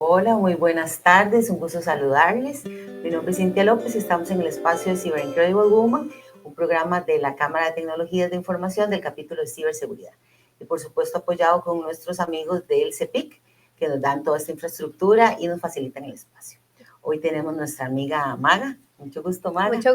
Hola, muy buenas tardes, un gusto saludarles. Mi nombre es Cintia López y estamos en el espacio de Cyber Incredible Woman, un programa de la Cámara de Tecnologías de Información del capítulo de ciberseguridad. Y por supuesto apoyado con nuestros amigos del CEPIC, que nos dan toda esta infraestructura y nos facilitan el espacio. Hoy tenemos nuestra amiga Maga. Mucho gusto, Maga. Mucho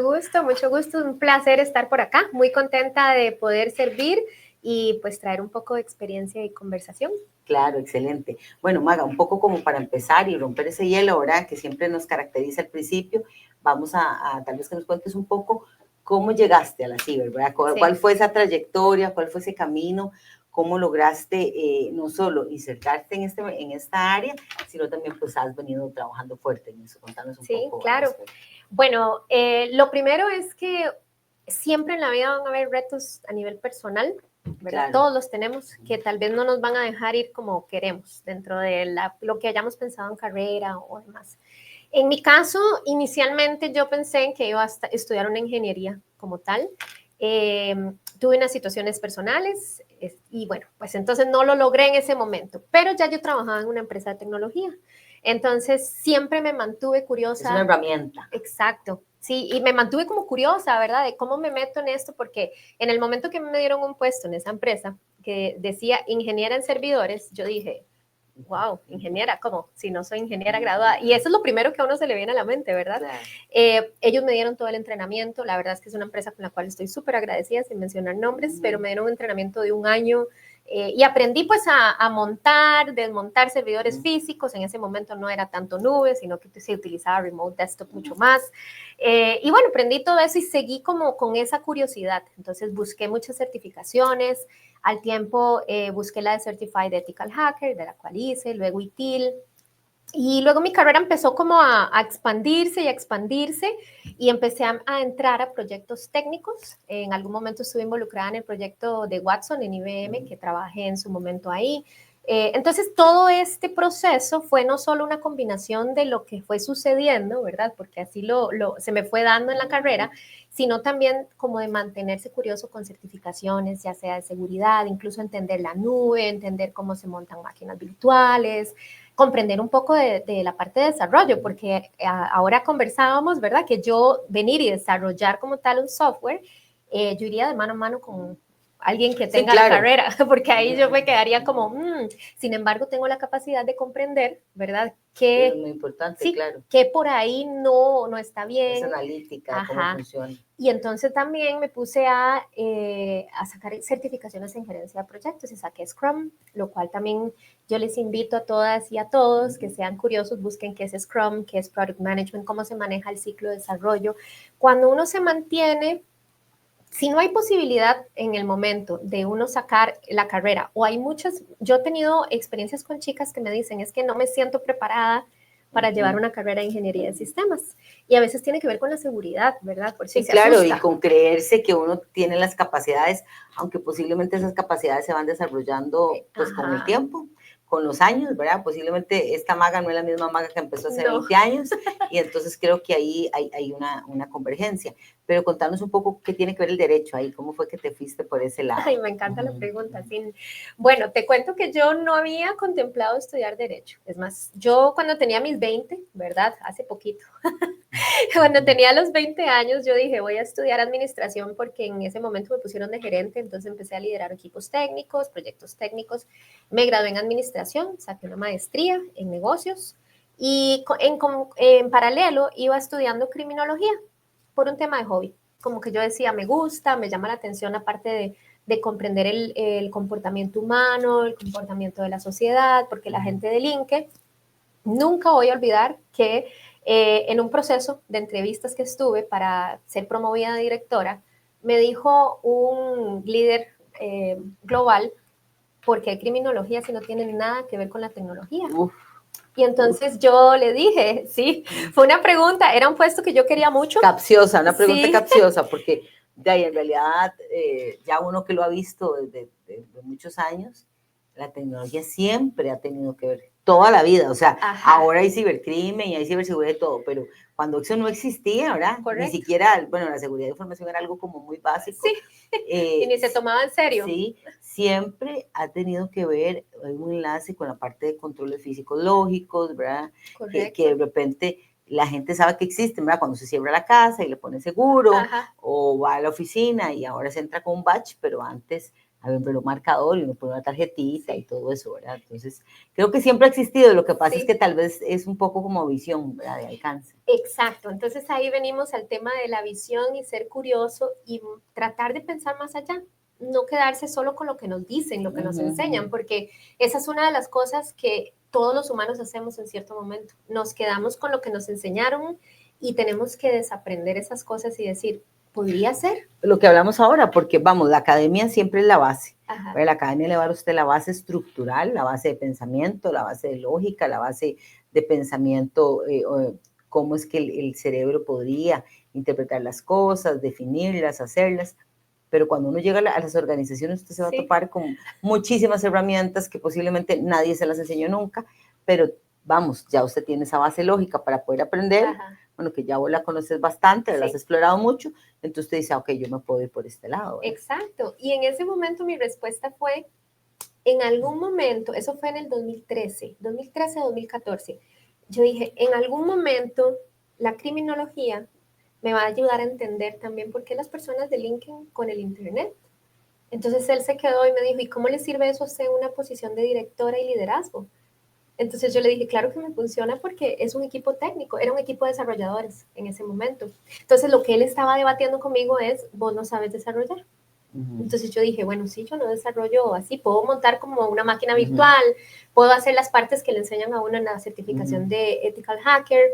gusto. Un placer estar por acá. Muy contenta de poder servir y pues traer un poco de experiencia y conversación. Claro, excelente. Bueno, Maga, un poco como para empezar y romper ese hielo, ¿verdad? Que siempre nos caracteriza al principio, vamos a tal vez que nos cuentes un poco cómo llegaste a la ciber, ¿verdad? ¿Cuál fue esa trayectoria? ¿Cuál fue ese camino? ¿Cómo lograste no solo insertarte en esta área, sino también pues has venido trabajando fuerte en eso? Contanos un poco. Sí, claro. Bueno, lo primero es que siempre en la vida van a haber retos a nivel personal, ¿verdad? Claro. Todos los tenemos, que tal vez no nos van a dejar ir como queremos dentro de lo que hayamos pensado en carrera o demás. En mi caso, inicialmente yo pensé en que iba a estudiar una ingeniería como tal. Tuve unas situaciones personales y bueno, pues entonces no lo logré en ese momento, pero ya yo trabajaba en una empresa de tecnología. Entonces siempre me mantuve curiosa. Es una herramienta. Exacto. Sí, y me mantuve como curiosa, ¿verdad? De cómo me meto en esto, porque en el momento que me dieron un puesto en esa empresa que decía ingeniera en servidores, yo dije, wow, ingeniera, ¿cómo? Si no soy ingeniera graduada. Y eso es lo primero que a uno se le viene a la mente, ¿verdad? Claro. Ellos me dieron todo el entrenamiento. La verdad es que es una empresa con la cual estoy súper agradecida, sin mencionar nombres, pero me dieron un entrenamiento de 1 año. Y aprendí pues a montar, desmontar servidores físicos. En ese momento no era tanto nube, sino que se utilizaba remote desktop mucho más. Y bueno, aprendí todo eso y seguí como con esa curiosidad. Entonces busqué muchas certificaciones. Al tiempo busqué la de Certified Ethical Hacker, de la cual hice, luego ITIL. Y luego mi carrera empezó como a expandirse y a expandirse y empecé a entrar a proyectos técnicos. En algún momento estuve involucrada en el proyecto de Watson en IBM, que trabajé en su momento ahí. Entonces, todo este proceso fue no solo una combinación de lo que fue sucediendo, ¿verdad? Porque así se me fue dando en la carrera, sino también como de mantenerse curioso con certificaciones, ya sea de seguridad, incluso entender la nube, entender cómo se montan máquinas virtuales, comprender un poco de la parte de desarrollo, porque ahora conversábamos, ¿verdad? Que yo venir y desarrollar como tal un software, yo iría de mano a mano con alguien que tenga la carrera, porque ahí yo me quedaría como, sin embargo, tengo la capacidad de comprender, ¿verdad? Que, es muy importante, sí, claro. Que por ahí no está bien. Es analítica, cómo funciona. Y entonces también me puse a sacar certificaciones en gerencia de proyectos y saqué Scrum, lo cual también yo les invito a todas y a todos que sean curiosos, busquen qué es Scrum, qué es Product Management, cómo se maneja el ciclo de desarrollo. Cuando uno se mantiene, si no hay posibilidad en el momento de uno sacar la carrera, o hay muchas, yo he tenido experiencias con chicas que me dicen, es que no me siento preparada para llevar una carrera de ingeniería de sistemas. Y a veces tiene que ver con la seguridad, ¿verdad? Porque sí, claro, asusta. Y con creerse que uno tiene las capacidades, aunque posiblemente esas capacidades se van desarrollando pues con el tiempo, con los años, ¿verdad? Posiblemente esta maga no es la misma maga que empezó hace 20 años, y entonces creo que ahí hay una convergencia. Pero contanos un poco qué tiene que ver el derecho ahí, cómo fue que te fuiste por ese lado. Ay, me encanta la pregunta. Sí. Bueno, te cuento que yo no había contemplado estudiar derecho. Es más, yo cuando tenía mis 20, ¿verdad? Hace poquito. Cuando tenía los 20 años, yo dije, voy a estudiar administración porque en ese momento me pusieron de gerente, entonces empecé a liderar equipos técnicos, proyectos técnicos. Me gradué en administración, saqué una maestría en negocios y en paralelo iba estudiando criminología por un tema de hobby. Como que yo decía, me gusta, me llama la atención la parte de comprender el comportamiento humano, el comportamiento de la sociedad, porque la gente delinque. Nunca voy a olvidar que en un proceso de entrevistas que estuve para ser promovida a directora, me dijo un líder global, ¿por qué criminología si no tiene nada que ver con la tecnología? Y entonces yo le dije, sí, fue una pregunta, era un puesto que yo quería mucho. Capciosa, una pregunta capciosa, porque de ahí en realidad ya uno que lo ha visto desde muchos años, la tecnología siempre ha tenido que ver, toda la vida, o sea, ahora hay cibercrimen y hay ciberseguridad y todo, pero cuando eso no existía, ¿verdad? Correcto. Ni siquiera, bueno, la seguridad de información era algo como muy básico. Sí, y ni se tomaba en serio. Sí, siempre ha tenido que ver un enlace con la parte de controles físicos lógicos, ¿verdad? Que de repente la gente sabe que existe, ¿verdad? Cuando se cierra la casa y le pone seguro, Ajá. o va a la oficina y ahora se entra con un badge, pero antes había un reloj marcador y uno pone una tarjetita y todo eso, ¿verdad? Entonces, creo que siempre ha existido, lo que pasa es que tal vez es un poco como visión, ¿verdad? De alcance. Exacto, entonces ahí venimos al tema de la visión y ser curioso y tratar de pensar más allá, no quedarse solo con lo que nos dicen, lo que nos enseñan, porque esa es una de las cosas que todos los humanos hacemos en cierto momento. Nos quedamos con lo que nos enseñaron y tenemos que desaprender esas cosas y decir, ¿podría ser? Lo que hablamos ahora, porque vamos, la academia siempre es la base. Ajá. La academia le va a usted la base estructural, la base de pensamiento, la base de lógica, la base de pensamiento, cómo es que el cerebro podría interpretar las cosas, definirlas, hacerlas. Pero cuando uno llega a las organizaciones, usted se va a topar con muchísimas herramientas que posiblemente nadie se las enseñó nunca, pero vamos, ya usted tiene esa base lógica para poder aprender. Ajá. Bueno, que ya vos la conoces bastante, la has explorado mucho, entonces usted dice, ok, yo me puedo ir por este lado. Exacto, y en ese momento mi respuesta fue, en algún momento, eso fue en el 2013-2014, yo dije, en algún momento la criminología me va a ayudar a entender también por qué las personas delinquen con el Internet. Entonces él se quedó y me dijo, ¿y cómo le sirve eso a usted una posición de directora y liderazgo? Entonces yo le dije, claro que me funciona porque es un equipo técnico, era un equipo de desarrolladores en ese momento. Entonces lo que él estaba debatiendo conmigo es, vos no sabes desarrollar. Entonces yo dije, bueno, sí, yo no desarrollo así, puedo montar como una máquina virtual, puedo hacer las partes que le enseñan a uno en la certificación de Ethical Hacker,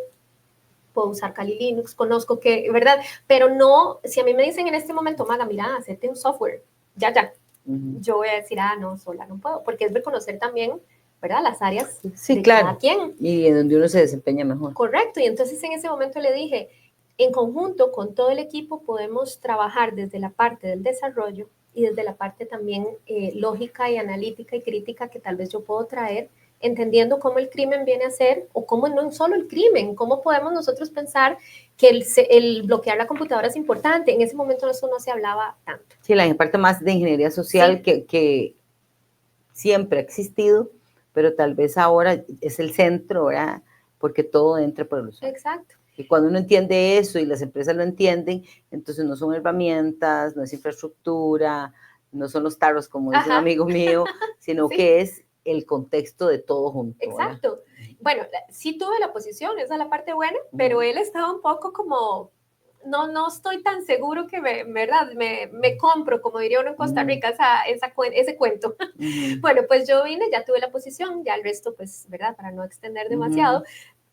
puedo usar Kali Linux, conozco que, ¿verdad? Pero no, si a mí me dicen en este momento, Maga, mira, hacerte un software, ya, yo voy a decir, no, sola no puedo, porque es reconocer también, ¿verdad? Las áreas de cada quien. Y en donde uno se desempeña mejor. Correcto, y entonces en ese momento le dije, en conjunto con todo el equipo podemos trabajar desde la parte del desarrollo y desde la parte también lógica y analítica y crítica que tal vez yo puedo traer, entendiendo cómo el crimen viene a ser, o cómo no solo el crimen, cómo podemos nosotros pensar que el bloquear la computadora es importante. En ese momento eso no se hablaba tanto. Sí, la parte más de ingeniería social que siempre ha existido, pero tal vez ahora es el centro, ¿verdad? Porque todo entra por el usuario. Exacto. Y cuando uno entiende eso y las empresas lo entienden, entonces no son herramientas, no es infraestructura, no son los tarros, como dice un amigo mío, sino que es el contexto de todo junto. Exacto. ¿Verdad? Bueno, sí tuve la posición, esa es la parte buena, pero él estaba un poco como, no estoy tan seguro que me compro, como diría uno en Costa Rica, ese cuento. Bueno, pues yo vine, ya tuve la posición, ya el resto, pues, ¿verdad? Para no extender demasiado,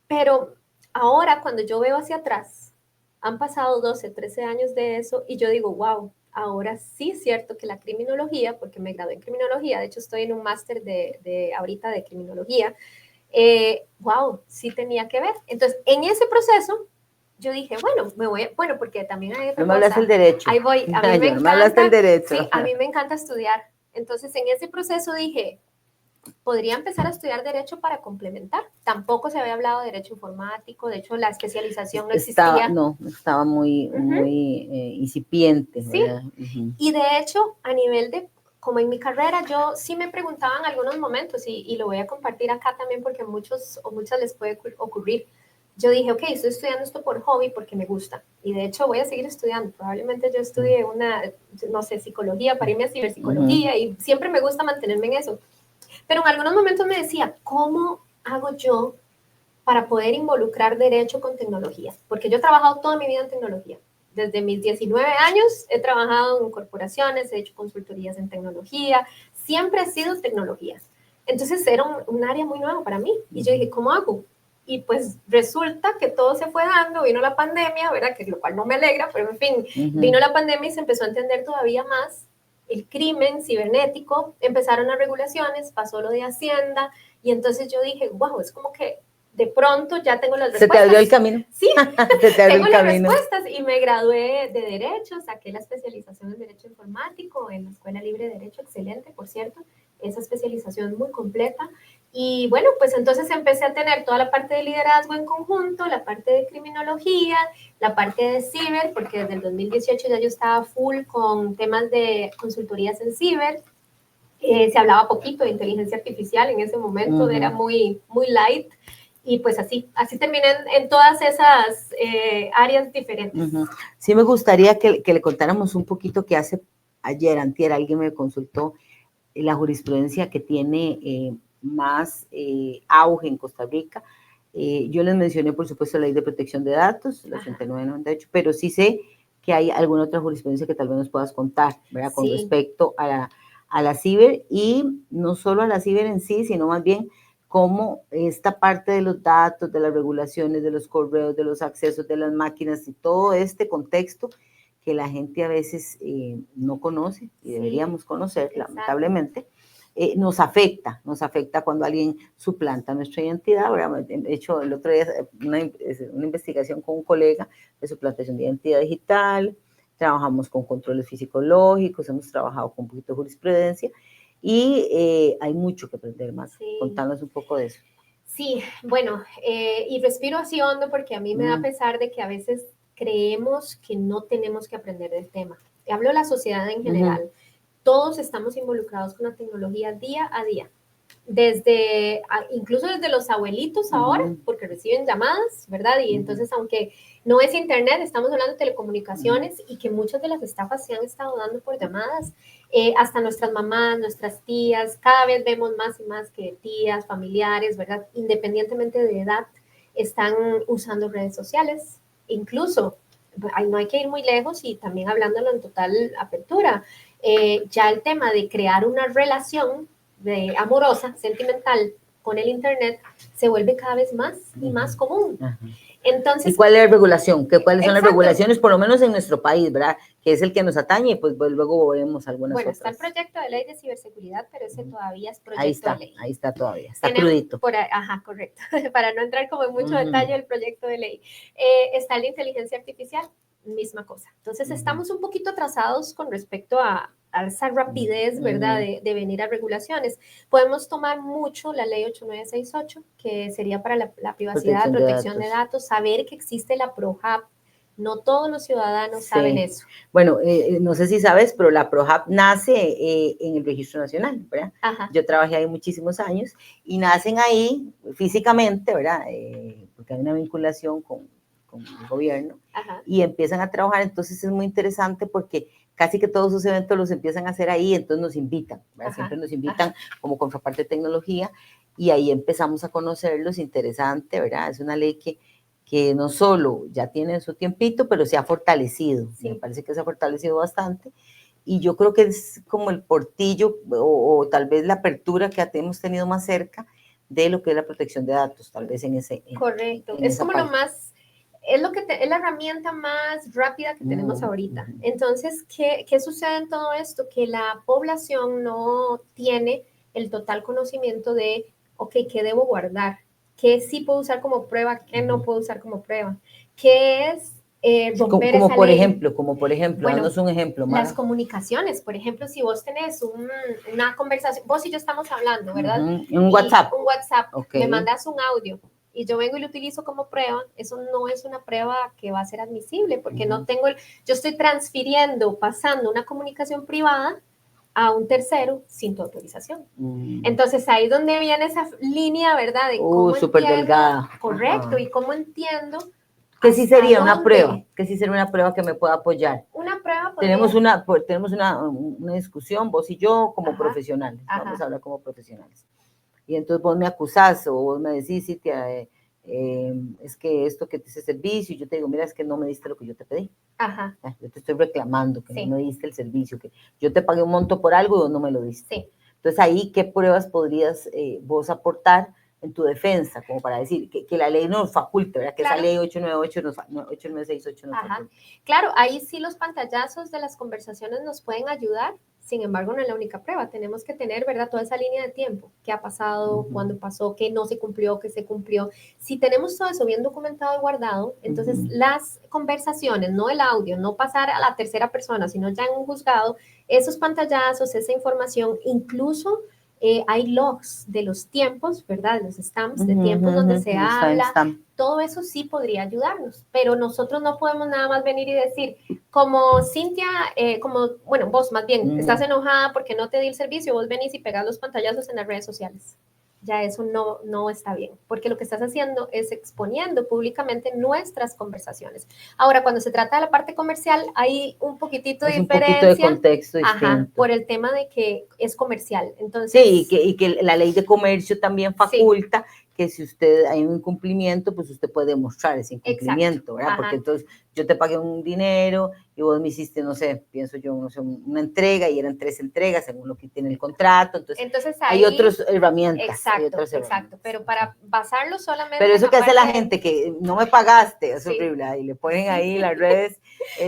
pero ahora cuando yo veo hacia atrás, han pasado 12, 13 años de eso y yo digo, wow, ahora sí es cierto que la criminología, porque me gradué en criminología, de hecho estoy en un máster ahorita de criminología, wow, sí tenía que ver. Entonces, en ese proceso, yo dije, bueno, porque también hay otra cosa. No me hablas el derecho. Ahí voy, a mí me encanta. No me hablas el derecho. Sí, a mí me encanta estudiar. Entonces, en ese proceso dije, podría empezar a estudiar Derecho para complementar. Tampoco se había hablado de Derecho Informático, de hecho la especialización no existía. Estaba muy incipiente. Sí, y de hecho, a nivel de, como en mi carrera, yo sí me preguntaba en algunos momentos, y lo voy a compartir acá también porque a muchos o muchas les puede ocurrir. Yo dije, ok, estoy estudiando esto por hobby porque me gusta. Y de hecho voy a seguir estudiando. Probablemente yo estudie psicología para irme a ciberpsicología y siempre me gusta mantenerme en eso. Pero en algunos momentos me decía, ¿cómo hago yo para poder involucrar derecho con tecnología? Porque yo he trabajado toda mi vida en tecnología. Desde mis 19 años he trabajado en corporaciones, he hecho consultorías en tecnología, siempre ha sido tecnología. Entonces era un área muy nueva para mí. Y yo dije, ¿cómo hago? Y pues resulta que todo se fue dando, vino la pandemia, ¿verdad? Que lo cual no me alegra, pero en fin, vino la pandemia y se empezó a entender todavía más el crimen cibernético, empezaron las regulaciones, pasó lo de Hacienda, y entonces yo dije, wow, es como que de pronto ya tengo las respuestas. ¿Se te abrió el camino? Sí, tengo las respuestas y me gradué de Derecho, saqué la especialización en Derecho Informático en la Escuela Libre de Derecho, excelente, por cierto, esa especialización muy completa, Y bueno, pues entonces empecé a tener toda la parte de liderazgo en conjunto, la parte de criminología, la parte de ciber, porque desde el 2018 ya yo estaba full con temas de consultorías en ciber. Se hablaba poquito de inteligencia artificial en ese momento, era muy, muy light. Y pues así terminé en todas esas áreas diferentes. Sí me gustaría que le contáramos un poquito que hace antier, alguien me consultó la jurisprudencia que tiene más auge en Costa Rica. Yo les mencioné, por supuesto, la Ley de Protección de Datos, la 8998, pero sí sé que hay alguna otra jurisprudencia que tal vez nos puedas contar, ¿verdad? Con respecto a la ciber, y no solo a la ciber en sí, sino más bien cómo esta parte de los datos, de las regulaciones, de los correos, de los accesos de las máquinas y todo este contexto que la gente a veces no conoce y deberíamos conocer, lamentablemente, nos afecta cuando alguien suplanta nuestra identidad. ¿Verdad? De hecho, el otro día una investigación con un colega de suplantación de identidad digital, trabajamos con controles fisicológicos, hemos trabajado con un poquito de jurisprudencia, y hay mucho que aprender más. Contanos un poco de eso. Sí, bueno, y respiro así hondo porque a mí me da pesar de que a veces creemos que no tenemos que aprender del tema. Hablo de la sociedad en general. Todos estamos involucrados con la tecnología día a día. Incluso desde los abuelitos ahora, porque reciben llamadas, ¿verdad? Y entonces, aunque no es internet, estamos hablando de telecomunicaciones y que muchas de las estafas se han estado dando por llamadas. Hasta nuestras mamás, nuestras tías, cada vez vemos más y más que tías, familiares, ¿verdad? Independientemente de edad, están usando redes sociales. Incluso, no hay que ir muy lejos y también hablándolo en total apertura, ya el tema de crear una relación amorosa, sentimental con el internet se vuelve cada vez más y más común. Entonces, ¿y cuál es la regulación? ¿Cuáles son las regulaciones, por lo menos en nuestro país, ¿verdad? Que es el que nos atañe, pues luego veremos algunas otras. Está el proyecto de ley de ciberseguridad, pero ese todavía es proyecto de ley. Ahí está todavía, está crudito. Correcto, para no entrar como en mucho detalle del proyecto de ley. Está la inteligencia artificial, misma cosa. Entonces, estamos un poquito atrasados con respecto a esa rapidez, ¿verdad?, de venir a regulaciones. Podemos tomar mucho la ley 8968, que sería para la privacidad, protección de datos, saber que existe la PROHAB. No todos los ciudadanos saben eso. Bueno, no sé si sabes, pero la PROHAB nace en el Registro Nacional, ¿verdad? Yo trabajé ahí muchísimos años y nacen ahí físicamente, ¿verdad? Porque hay una vinculación con el gobierno y empiezan a trabajar. Entonces es muy interesante porque casi que todos sus eventos los empiezan a hacer ahí, entonces nos invitan, ¿verdad? Siempre nos invitan como contraparte de tecnología y ahí empezamos a conocerlos. Interesante, ¿verdad? Es una ley que no solo ya tiene su tiempito, pero se ha fortalecido. Me parece que se ha fortalecido bastante. Y yo creo que es como el portillo o tal vez la apertura que hemos tenido más cerca de lo que es la protección de datos, tal vez en ese. Correcto. Es como lo más, es la herramienta más rápida que tenemos ahorita. Entonces, ¿qué sucede en todo esto? Que la población no tiene el total conocimiento de, ok, ¿qué debo guardar? ¿Qué sí puedo usar como prueba? ¿Qué no puedo usar como prueba? ¿Qué es romper esa ley? Como por ejemplo, bueno, danos un ejemplo. Las comunicaciones, por ejemplo, si vos tenés una conversación, vos y yo estamos hablando, ¿verdad? Un WhatsApp. Un WhatsApp, me mandas un audio y yo vengo y lo utilizo como prueba, eso no es una prueba que va a ser admisible porque no tengo, yo estoy transfiriendo, pasando una comunicación privada a un tercero sin tu autorización. Entonces ahí es donde viene esa línea, ¿verdad? De cómo súper delgada. Correcto, y cómo entiendo. ¿Qué sí sería una prueba? ¿Qué sí sería una prueba que me pueda apoyar? Una prueba podría... Tenemos una discusión, vos y yo, como profesionales. Vamos a hablar como profesionales. Y entonces vos me acusás o vos me decís, Cintia, es que esto que te hice servicio, y yo te digo, mira, es que no me diste lo que yo te pedí. Yo te estoy reclamando que no me diste el servicio, que yo te pagué un monto por algo y vos no me lo diste. Entonces ahí, ¿qué pruebas podrías vos aportar en tu defensa, como para decir que la ley nos faculte, ¿verdad? Que esa ley 8968 nos faculte. Claro, ahí sí los pantallazos de las conversaciones nos pueden ayudar. Sin embargo, no es la única prueba. Tenemos que tener, ¿verdad?, toda esa línea de tiempo. ¿Qué ha pasado? ¿Cuándo pasó? ¿Qué no se cumplió? ¿Qué se cumplió? Si tenemos todo eso bien documentado y guardado, entonces las conversaciones, no el audio, no pasar a la tercera persona, sino ya en un juzgado, esos pantallazos, esa información, incluso hay logs de los tiempos, ¿verdad? Los stamps, de tiempos donde se habla. Todo eso sí podría ayudarnos, pero nosotros no podemos nada más venir y decir, como Cintia, bueno, vos más bien, estás enojada porque no te di el servicio, vos venís y pegás los pantallazos en las redes sociales. Ya eso no está bien, porque lo que estás haciendo es exponiendo públicamente nuestras conversaciones. Ahora, cuando se trata de la parte comercial, hay un poquitito de diferencia. Un poquito de contexto distinto. Por el tema de que es comercial. Entonces, sí, y que la ley de comercio también faculta que si usted hay un incumplimiento, pues usted puede demostrar ese incumplimiento, ¿verdad? Porque entonces yo te pagué un dinero y vos me hiciste, no sé, pienso yo, no sé, una entrega y eran 3 entregas según lo que tiene el contrato. Entonces ahí, hay otras herramientas. Exacto, pero para basarlo solamente. Pero eso que hace la gente que no me pagaste, es horrible, y le ponen ahí las redes,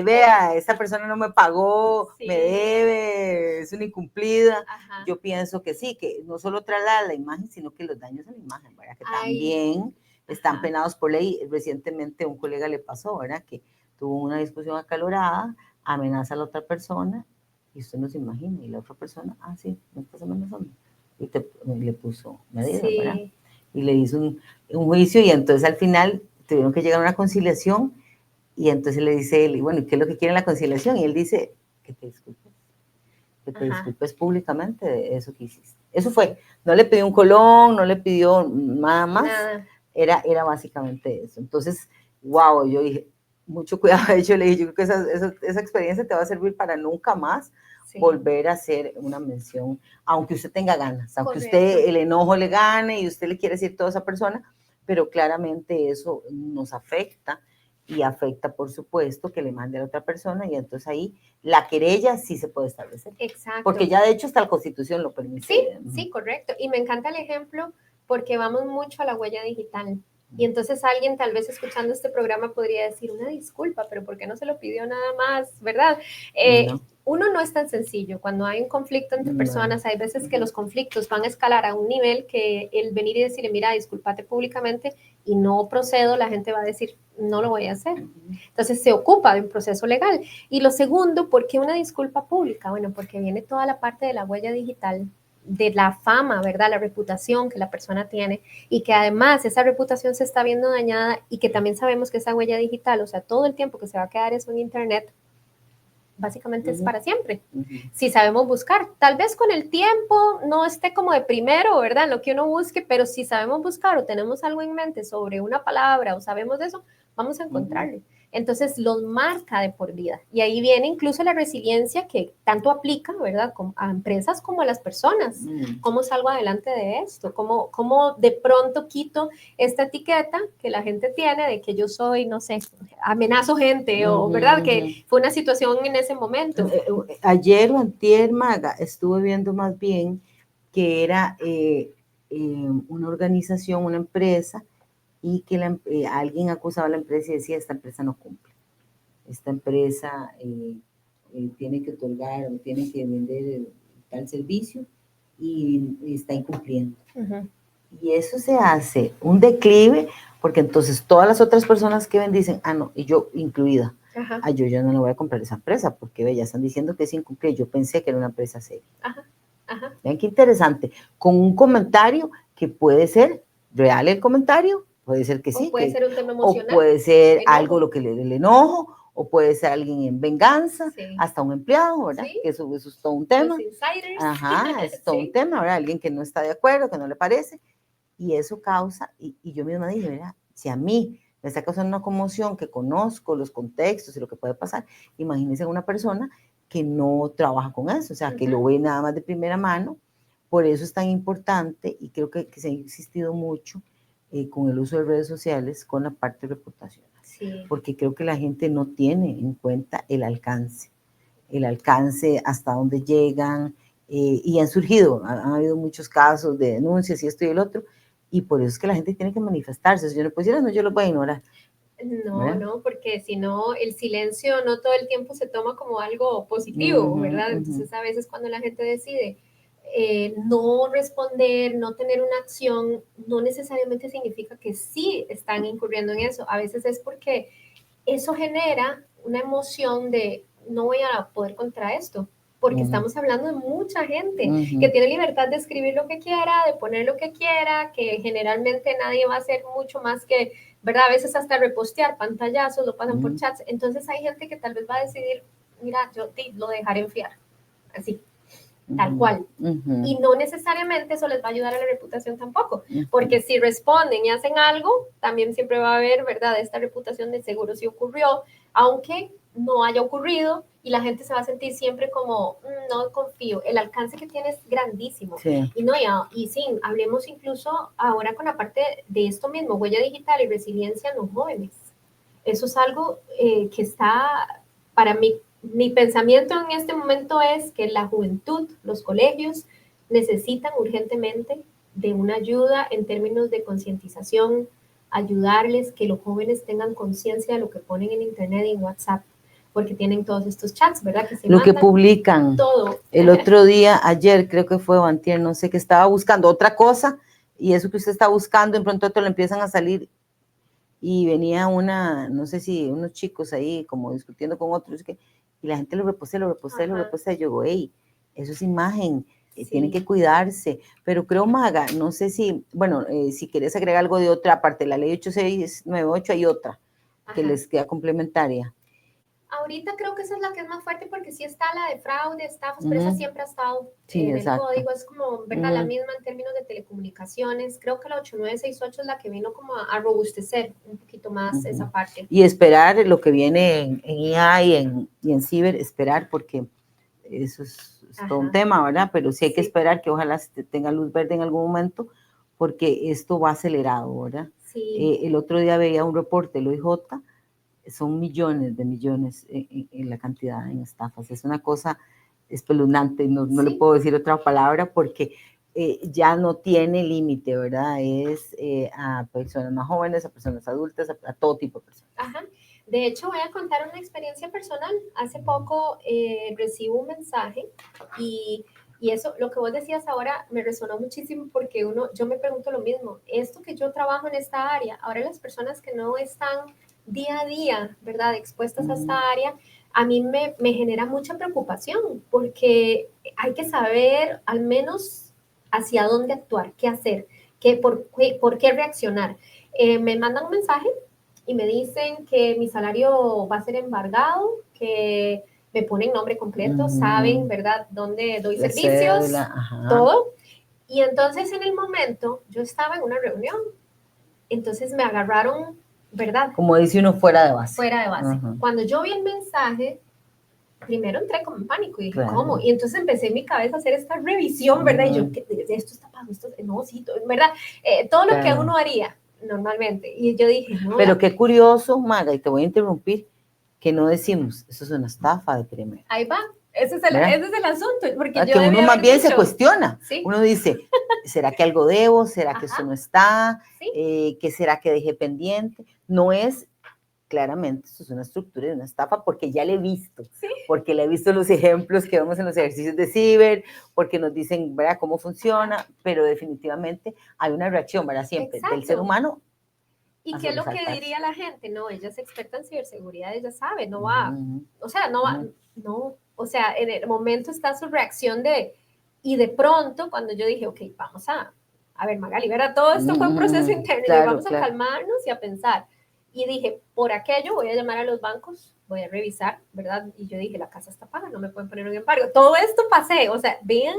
vea, esta persona no me pagó, me debe, es una incumplida. Yo pienso que sí, que no solo traslada la imagen, sino que los daños a la imagen, ¿verdad? Que también están penados por ley. Recientemente un colega le pasó, ¿verdad? Que tuvo una discusión acalorada, amenaza a la otra persona, y usted no se imagina, y la otra persona, sí, me estás amenazando, y le puso medidas, ¿verdad? Y le hizo un juicio, y entonces al final tuvieron que llegar a una conciliación, y entonces le dice él, y bueno, ¿qué es lo que quiere la conciliación? Y él dice, que te disculpes públicamente de eso que hiciste. Eso fue, no le pidió un colón, no le pidió nada más, era básicamente eso. Entonces, wow, yo dije, mucho cuidado. De hecho, le dije, yo creo que esa experiencia te va a servir para nunca más volver a hacer una mención, aunque usted tenga ganas, aunque usted el enojo le gane y usted le quiere decir todo a esa persona, pero claramente eso nos afecta, y afecta, por supuesto, que le mande a la otra persona, y entonces ahí la querella sí se puede establecer. Exacto. Porque ya de hecho hasta la Constitución lo permite. Sí, correcto. Y me encanta el ejemplo porque vamos mucho a la huella digital. Y entonces alguien tal vez escuchando este programa podría decir, una disculpa, pero ¿por qué no se lo pidió nada más? ¿Verdad? Uno no es tan sencillo. Cuando hay un conflicto entre personas, hay veces que los conflictos van a escalar a un nivel que el venir y decirle, mira, discúlpate públicamente y no procedo, la gente va a decir, no lo voy a hacer. Entonces se ocupa de un proceso legal. Y lo segundo, ¿por qué una disculpa pública? Bueno, porque viene toda la parte de la huella digital, de la fama, ¿verdad? La reputación que la persona tiene, y que además esa reputación se está viendo dañada, y que también sabemos que esa huella digital, o sea, todo el tiempo que se va a quedar eso en internet, básicamente es para siempre. Si sabemos buscar, tal vez con el tiempo no esté como de primero, ¿verdad? Lo que uno busque, pero si sabemos buscar o tenemos algo en mente sobre una palabra o sabemos de eso, vamos a encontrarlo. Entonces los marca de por vida. Y ahí viene incluso la resiliencia que tanto aplica, ¿verdad? A empresas como a las personas. ¿Cómo salgo adelante de esto? ¿Cómo de pronto quito esta etiqueta que la gente tiene de que yo soy, no sé, amenazo gente, o ¿verdad? Que fue una situación en ese momento. Ayer o antier, Maga, estuve viendo más bien que era una organización, una empresa, y que alguien acusaba a la empresa y decía, esta empresa no cumple. Esta empresa tiene que otorgar o tiene que vender tal servicio y está incumpliendo. Y eso se hace un declive, porque entonces todas las otras personas que ven dicen, no, y yo incluida, yo no le voy a comprar esa empresa, porque ya están diciendo que es incumplida, yo pensé que era una empresa seria. Vean qué interesante, con un comentario que puede ser real el comentario, puede ser que sí. O puede ser un tema emocional. O puede ser algo lo que le dé el enojo, o puede ser alguien en venganza, hasta un empleado, ¿verdad? Que eso es todo un tema. Los insiders. Es todo un tema, ¿verdad? Alguien que no está de acuerdo, que no le parece, y eso causa, y yo misma dije, ¿verdad? Si a mí me está causando una conmoción, que conozco los contextos y lo que puede pasar, imagínense una persona que no trabaja con eso, o sea, que lo ve nada más de primera mano. Por eso es tan importante, y creo que se ha insistido mucho con el uso de redes sociales, con la parte reputacional. Porque creo que la gente no tiene en cuenta el alcance hasta dónde llegan, y han surgido, han habido muchos casos de denuncias y esto y el otro, y por eso es que la gente tiene que manifestarse. Si yo no pusiera, yo lo voy a ignorar. No, porque si no, el silencio no todo el tiempo se toma como algo positivo, ¿verdad? Entonces a veces cuando la gente decide no responder, no tener una acción, no necesariamente significa que sí están incurriendo en eso. A veces es porque eso genera una emoción de no voy a poder contra esto. porque estamos hablando de mucha gente que tiene libertad de escribir lo que quiera, de poner lo que quiera, que generalmente nadie va a hacer mucho más que, ¿verdad? A veces hasta repostear pantallazos, lo pasan por chats. Entonces hay gente que tal vez va a decidir, mira, yo lo dejaré enfriar, así, tal cual. Y no necesariamente eso les va a ayudar a la reputación tampoco, porque si responden y hacen algo, también siempre va a haber, ¿verdad? Esta reputación de seguro si ocurrió, aunque no haya ocurrido, y la gente se va a sentir siempre como, no confío. El alcance que tiene es grandísimo. Sí. Y sí, hablemos incluso ahora con la parte de esto mismo, huella digital y resiliencia en los jóvenes. Eso es algo que está, para mí, mi pensamiento en este momento es que la juventud, los colegios, necesitan urgentemente de una ayuda en términos de concientización, ayudarles que los jóvenes tengan conciencia de lo que ponen en internet y en WhatsApp, porque tienen todos estos chats, ¿verdad? Que se lo que publican. Todo. El otro día, ayer, creo que fue o antier, no sé, que estaba buscando otra cosa, y eso que usted está buscando, de pronto te lo empiezan a salir, y venía no sé si unos chicos ahí como discutiendo con otros, y la gente lo repostea, y yo digo, hey, eso es imagen, tienen que cuidarse, pero creo, Maga, no sé si, bueno, si quieres agregar algo de otra, aparte de la ley 8698, hay otra que les queda complementaria. Ahorita creo que esa es la que es más fuerte porque sí está la de fraude, estafas, pero esa siempre ha estado en el código, es como, ¿verdad? La misma en términos de telecomunicaciones. Creo que la 8968 es la que vino como a robustecer un poquito más esa parte. Y esperar lo que viene en IA y en ciber, esperar, porque eso es todo un tema, ¿verdad? Pero sí hay que esperar que ojalá tenga luz verde en algún momento, porque esto va acelerado, ¿verdad? Sí. El otro día veía un reporte del OIJ, son millones de millones en la cantidad en estafas. Es una cosa espeluznante, no le puedo decir otra palabra porque ya no tiene límite, ¿verdad? Es a personas más jóvenes, a personas adultas, a todo tipo de personas. Ajá. De hecho, voy a contar una experiencia personal. Hace poco recibo un mensaje y eso, lo que vos decías ahora, me resonó muchísimo porque yo me pregunto lo mismo. Esto que yo trabajo en esta área, ahora las personas que no están día a día, ¿verdad?, expuestas a esta área, a mí me genera mucha preocupación porque hay que saber al menos hacia dónde actuar, qué hacer, por qué reaccionar. Me mandan un mensaje y me dicen que mi salario va a ser embargado, que me ponen nombre completo, saben, ¿verdad?, dónde doy servicios, todo. Y entonces en el momento yo estaba en una reunión, entonces me agarraron, ¿verdad? Como dice uno, fuera de base. Fuera de base. Cuando yo vi el mensaje, primero entré como en pánico y dije, ¿cómo? Y entonces empecé en mi cabeza a hacer esta revisión, ¿verdad? Y yo, esto está pago, no, sí, ¿verdad? Todo lo que uno haría normalmente. Y yo dije, no. Pero qué curioso, Maga, y te voy a interrumpir, que no decimos, eso es una estafa de primera. Ahí va. Ese es el asunto, porque que uno más bien se cuestiona, uno dice, ¿será que algo debo? ¿Será que eso no está? ¿Qué será que dejé pendiente? No es, claramente, eso es una estructura de una estafa, porque ya le he visto, porque le he visto los ejemplos que vemos en los ejercicios de ciber, porque nos dicen, ¿verdad?, cómo funciona, pero definitivamente hay una reacción, ¿verdad?, siempre, del ser humano. ¿Y qué es lo que diría la gente? No, ella es experta en ciberseguridad, ella sabe, no va, o sea, no va, no, o sea, en el momento está su reacción y de pronto, cuando yo dije, ok, vamos a ver, Magali, ¿verdad? Todo esto fue un proceso interno, y vamos a calmarnos y a pensar. Y dije, por aquello voy a llamar a los bancos, voy a revisar, ¿verdad? Y yo dije, la casa está paga, no me pueden poner un embargo. Todo esto pasé, o sea, vean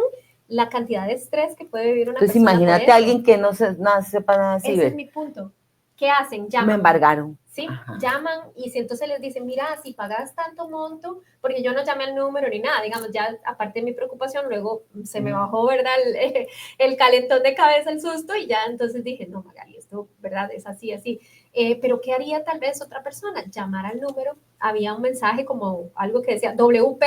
la cantidad de estrés que puede vivir una persona. Entonces, imagínate a alguien que no sepa nada de ciber. Ese es mi punto. ¿Qué hacen? Llaman. Me embargaron. Sí, llaman y si entonces les dicen, mira, si pagas tanto monto, porque yo no llamé al número ni nada, digamos, ya aparte de mi preocupación, luego se me bajó, ¿verdad?, el calentón de cabeza, el susto, y ya entonces dije, no, Magali, esto, ¿verdad?, es así, así. Pero ¿qué haría tal vez otra persona? Llamar al número, había un mensaje como algo que decía WP,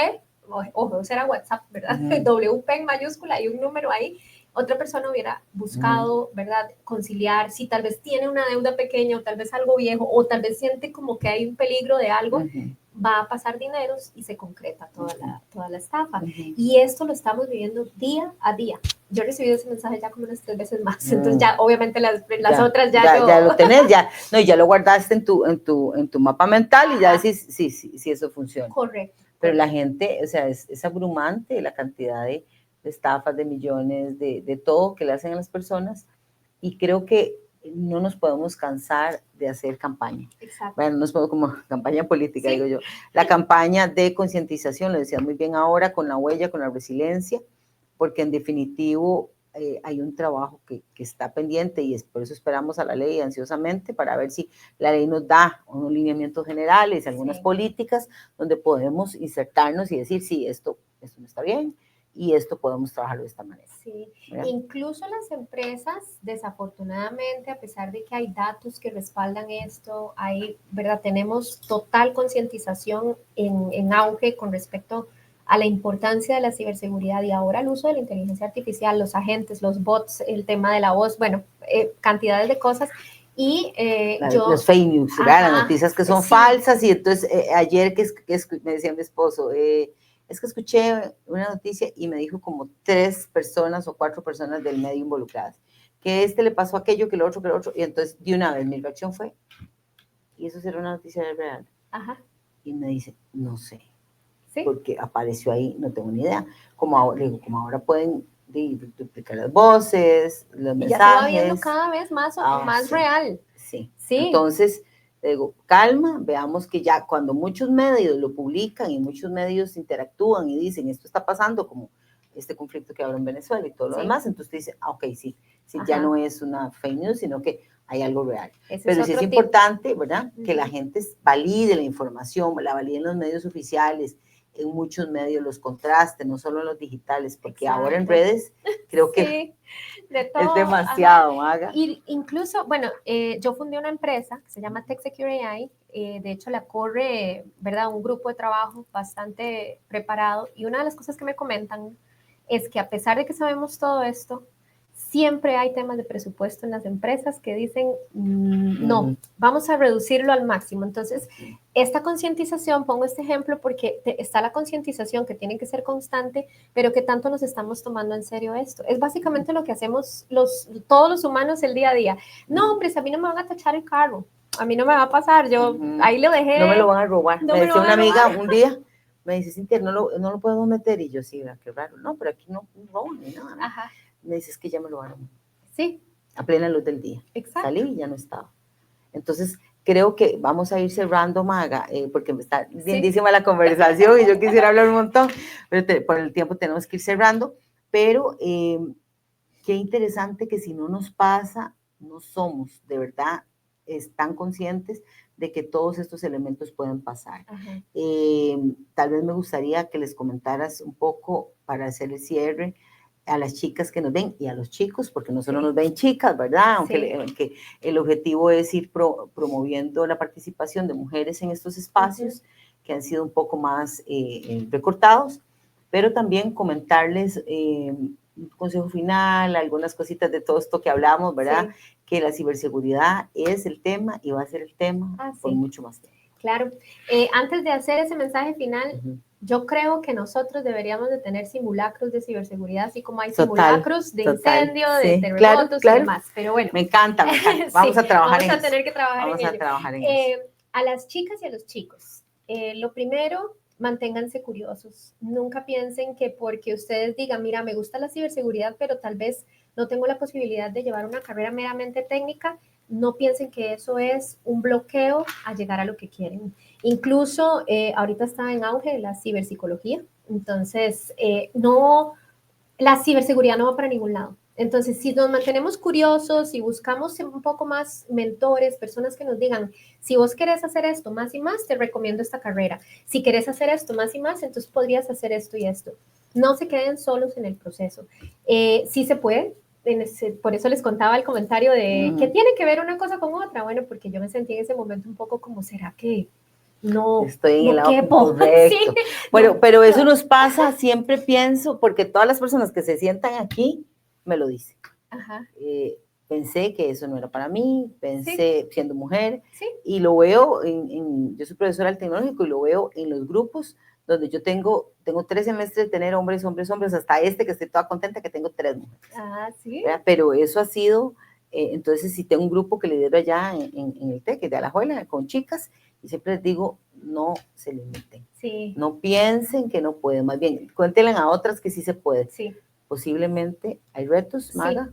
ojo, ese era WhatsApp, ¿verdad? WP en mayúscula y un número ahí. Otra persona hubiera buscado, ¿verdad?, conciliar, si tal vez tiene una deuda pequeña o tal vez algo viejo o tal vez siente como que hay un peligro de algo, va a pasar dineros y se concreta toda la estafa. Y esto lo estamos viviendo día a día. Yo he recibido ese mensaje ya como unas 3 veces más, entonces ya obviamente las otras ya lo tenés, ya lo guardaste en tu mapa mental y ya decís, sí, eso funciona. Correcto. pero la gente, o sea, es abrumante la cantidad de estafas, de millones, de todo que le hacen a las personas, y creo que no nos podemos cansar de hacer campaña. Exacto. Bueno, no nos podemos como campaña política, sí, digo yo. La campaña de concientización, lo decía muy bien ahora, con la huella, con la resiliencia, porque en definitivo hay un trabajo que está pendiente, y por eso esperamos a la ley ansiosamente para ver si la ley nos da unos lineamientos generales, algunas políticas donde podemos insertarnos y decir, sí, esto no está bien, y esto podemos trabajarlo de esta manera. Sí, incluso las empresas, desafortunadamente, a pesar de que hay datos que respaldan esto, ¿verdad? Tenemos total concientización en auge con respecto a la importancia de la ciberseguridad, y ahora el uso de la inteligencia artificial, los agentes, los bots, el tema de la voz, bueno, cantidades de cosas. Y los fake news, las noticias que son falsas, y entonces ayer que me decía mi esposo, es que escuché una noticia y me dijo como 3 personas o 4 personas del medio involucradas, que le pasó aquello, que lo otro, y entonces de una vez mi reacción fue, ¿y eso será una noticia real? Ajá. Y me dice, no sé, ¿sí? Porque apareció ahí, no tengo ni idea, como ahora pueden duplicar las voces, los mensajes. Y ya se va viendo cada vez más sí, real. Sí. Sí. Entonces, digo, calma, veamos que ya cuando muchos medios lo publican y muchos medios interactúan y dicen, esto está pasando, como este conflicto que habrá en Venezuela y todo lo demás, entonces tú dices, ok, sí, ya no es una fake news, sino que hay algo real. Pero sí es importante, ¿verdad? Que la gente valide la información, la valide en los medios oficiales, en muchos medios los contrastes, no solo en los digitales, porque ahora en redes creo que de todo, es demasiado, Maga. Y incluso, bueno, yo fundé una empresa que se llama Tech Secure AI, de hecho la corre, ¿verdad? Un grupo de trabajo bastante preparado, y una de las cosas que me comentan es que a pesar de que sabemos todo esto, siempre hay temas de presupuesto en las empresas que dicen, no, vamos a reducirlo al máximo. Entonces, esta concientización, pongo este ejemplo porque está la concientización que tiene que ser constante, pero que tanto nos estamos tomando en serio esto. Es básicamente lo que hacemos todos los humanos el día a día. No, hombre, a mí no me van a tachar el carro, a mí no me va a pasar, yo ahí lo dejé. No me lo van a robar. Me decía una amiga un día, me dice, Cintia, no lo podemos meter, y yo, sí, qué raro. No, pero aquí no roban ni nada. Ajá. Me dices que ya me lo van a robar. Sí. A plena luz del día. Exacto. Salí y ya no estaba. Entonces, creo que vamos a ir cerrando, Maga, porque me está lindísima la conversación y yo quisiera hablar un montón, pero por el tiempo tenemos que ir cerrando. Pero qué interesante que si no nos pasa, no somos de verdad tan conscientes de que todos estos elementos pueden pasar. Tal vez me gustaría que les comentaras un poco, para hacer el cierre, a las chicas que nos ven y a los chicos, porque no solo nos ven chicas, ¿verdad? Aunque el objetivo es ir promoviendo la participación de mujeres en estos espacios que han sido un poco más recortados, pero también comentarles un consejo final, algunas cositas de todo esto que hablamos, ¿verdad? Que la ciberseguridad es el tema y va a ser el tema por mucho más tiempo. Claro. Antes de hacer ese mensaje final, yo creo que nosotros deberíamos de tener simulacros de ciberseguridad, así como hay simulacros de incendio, de terremotos y demás. Pero bueno. Me encanta. Vamos a trabajar en eso. Vamos a tener que trabajar en ello. Trabajar en eso. A las chicas y a los chicos, lo primero, manténganse curiosos. Nunca piensen que porque ustedes digan, mira, me gusta la ciberseguridad, pero tal vez no tengo la posibilidad de llevar una carrera meramente técnica, no piensen que eso es un bloqueo a llegar a lo que quieren. Incluso ahorita está en auge la ciberpsicología, entonces la ciberseguridad no va para ningún lado. Entonces, si nos mantenemos curiosos y buscamos un poco más mentores, personas que nos digan, si vos querés hacer esto más y más, te recomiendo esta carrera. Si querés hacer esto más y más, entonces podrías hacer esto y esto. No se queden solos en el proceso. Sí se puede. Por eso les contaba el comentario de ¿qué tiene que ver una cosa con otra? Bueno, porque yo me sentí en ese momento un poco como, ¿será que no estoy en el lado correcto? Sí, bueno, pero eso nos pasa, siempre pienso, porque todas las personas que se sientan aquí me lo dicen. Pensé que eso no era para mí, pensé siendo mujer, y lo veo yo soy profesora del tecnológico y lo veo en los grupos donde yo tengo 3 semestres de tener hombres, hasta que estoy toda contenta que tengo 3 mujeres. Sí. ¿verdad? Pero eso ha sido Entonces, si tengo un grupo que lidero allá en el TEC, de Alajuela, con chicas, y siempre les digo, no se limiten. Sí. No piensen que no pueden, más bien, cuéntenle a otras que sí se puede. Sí. Posiblemente hay retos, Maga,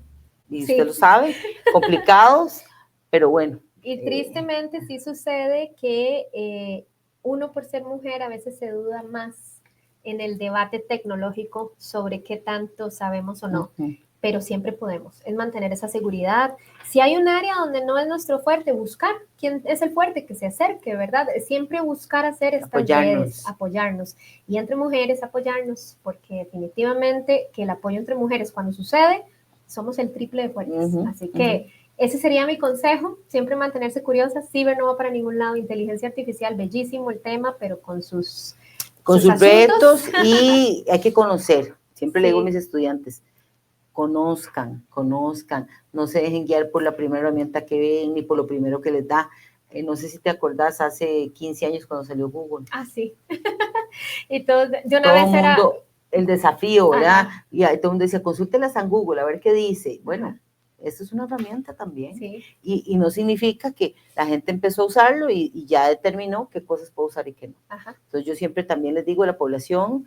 y sí. usted lo sabe, complicados, pero bueno. Y tristemente sí sucede que uno por ser mujer a veces se duda más en el debate tecnológico sobre qué tanto sabemos o no, pero siempre podemos, es mantener esa seguridad. Si hay un área donde no es nuestro fuerte, buscar quién es el fuerte, que se acerque, ¿verdad? Siempre buscar hacer estas redes, apoyarnos. Y entre mujeres apoyarnos, porque definitivamente que el apoyo entre mujeres cuando sucede, somos el triple de fuertes. Así que ese sería mi consejo, siempre mantenerse curiosa. Ciber no va para ningún lado, inteligencia artificial, bellísimo el tema, pero con sus retos y hay que conocer. Siempre le digo a mis estudiantes, conozcan, no se dejen guiar por la primera herramienta que ven ni por lo primero que les da. No sé si te acordás, hace 15 años cuando salió Google. Ah, sí. Y todo, yo una vez era... el desafío, ¿verdad? Y todo el mundo decía, consúltelas en Google, a ver qué dice. Bueno, esto es una herramienta también. Sí. Y no significa que la gente empezó a usarlo y ya determinó qué cosas puede usar y qué no. Entonces yo siempre también les digo a la población,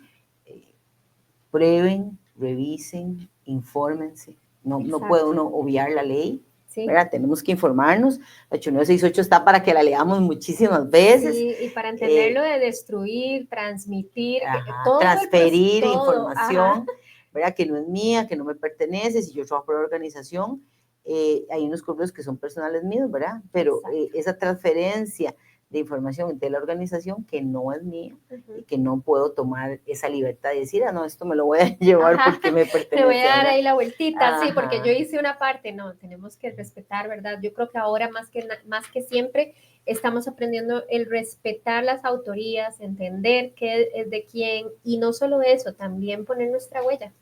prueben, revisen, infórmense. No puede uno obviar la ley, ¿verdad? Tenemos que informarnos. La 8968 está para que la leamos muchísimas veces. Sí, y para entenderlo de destruir, transmitir, todo transferir información, ¿verdad? Que no es mía, que no me pertenece, si yo trabajo por la organización, hay unos correos que son personales míos, ¿verdad? Pero esa transferencia de información de la organización que no es mía y que no puedo tomar esa libertad de decir, no, esto me lo voy a llevar porque me pertenece. Me voy a dar ahí la vueltita, sí, porque yo hice una parte, no, tenemos que respetar, ¿verdad? Yo creo que ahora más que siempre estamos aprendiendo el respetar las autorías, entender qué es de quién, y no solo eso, también poner nuestra huella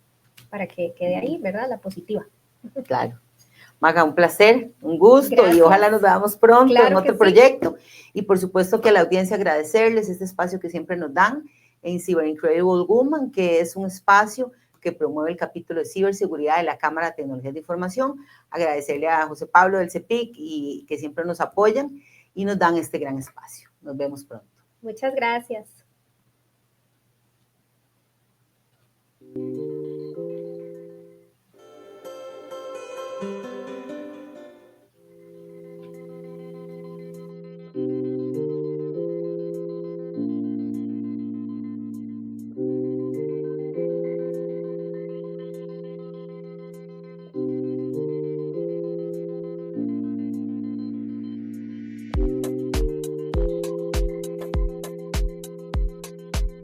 para que quede ahí, ¿verdad? La positiva. Claro. Maga, un placer, un gusto. Gracias. Y ojalá nos veamos pronto en otro proyecto. Y por supuesto que a la audiencia agradecerles este espacio que siempre nos dan en Cyber Incredible Woman, que es un espacio que promueve el capítulo de ciberseguridad de la Cámara de Tecnologías de Información. Agradecerle a José Pablo del CEPIC y que siempre nos apoyan y nos dan este gran espacio. Nos vemos pronto. Muchas gracias.